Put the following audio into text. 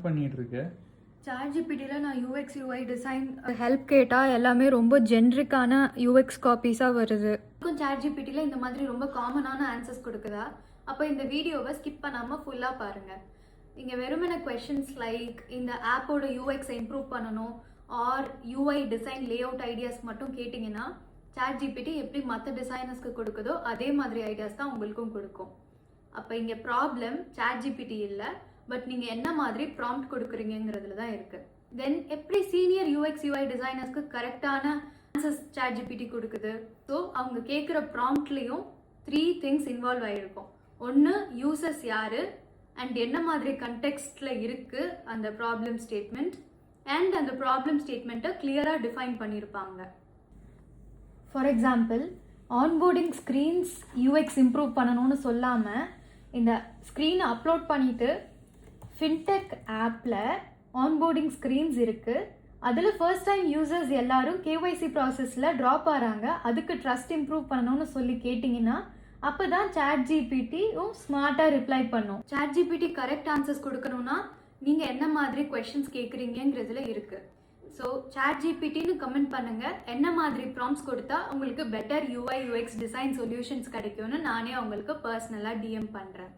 பண்ணிட்டு இருக்க? சாட்ஜிபிட்டியில் நான் யூஎக்ஸ் யூஐ டிசைன் ஹெல்ப் கேட்டால் எல்லாமே ரொம்ப ஜென்ரிக்கான யூஎக்ஸ் காப்பீஸாக வருது. சாட்ஜிபிட்டியில் இந்த மாதிரி ரொம்ப காமனான ஆன்சர்ஸ் கொடுக்குதா? அப்போ இந்த வீடியோவை ஸ்கிப் பண்ணாமல் ஃபுல்லாக பாருங்கள். இங்கே வெறுமன கொஷின்ஸ் லைக் இந்த ஆப்போட யூஎக்ஸை இம்ப்ரூவ் பண்ணணும் or UI design layout ideas மட்டும் கேட்டிங்கன்னா சாட்ஜிபிட்டி எப்படி மற்ற டிசைனர்ஸ்க்கு கொடுக்குதோ அதே மாதிரி ஐடியாஸ் தான் உங்களுக்கும் கொடுக்கும். அப்போ இங்கே ப்ராப்ளம் சாட்ஜிபிட்டி இல்லை, பட் நீங்கள் என்ன மாதிரி ப்ராம்ப்ட் கொடுக்குறீங்கிறதுல தான் இருக்குது. தென் எப்படி சீனியர் யூஎக்ஸ் யூஐ டிசைனர்ஸ்க்கு கரெக்டான ஆன்சர்ஸ் சாட்ஜிபிட்டி கொடுக்குது? ஸோ அவங்க கேட்குற ப்ராம்ப்ட்லேயும் 3 திங்ஸ் இன்வால்வ் ஆகிருக்கும். ஒன்று யூசர்ஸ் யார் அண்ட் என்ன மாதிரி கண்டெக்ஸ்டில் இருக்குது அந்த ப்ராப்ளம் ஸ்டேட்மெண்ட், அண்ட் அந்த ப்ராப்ளம் ஸ்டேட்மெண்ட்டை கிளியராக டிஃபைன் பண்ணியிருப்பாங்க. For example, onboarding screens UX improve பண்ணணும்னு சொல்லாமல் இந்த ஸ்க்ரீனை அப்லோட் பண்ணிவிட்டு ஃபின்டெக் ஆப்பில் ஆன்போர்டிங் ஸ்க்ரீன்ஸ் இருக்குது, அதில் ஃபர்ஸ்ட் டைம் யூசர்ஸ் எல்லாரும் கேஒய்சி ப்ராசஸில் ட்ராப் ஆகிறாங்க, அதுக்கு ட்ரஸ்ட் இம்ப்ரூவ் பண்ணணும்னு சொல்லி கேட்டிங்கன்னா அப்போ தான் சாட்ஜிபிட்டியும் ஸ்மார்ட்டாக ரிப்ளை பண்ணும். சாட்ஜிபிட்டி கரெக்ட் ஆன்சர்ஸ் கொடுக்கணும்னா நீங்கள் என்ன மாதிரி கொஷின்ஸ் கேட்குறீங்கிறதுல இருக்குது. ஸோ சாட்ஜிபிட்டின்னு கமெண்ட் பண்ணுங்கள், என்ன மாதிரி ப்ராம்ப்ட்ஸ் கொடுத்தா உங்களுக்கு better UI UX design solutions கிடைக்கும்னு நானே உங்களுக்கு பர்சனலாக டிஎம் பண்ணுறேன்.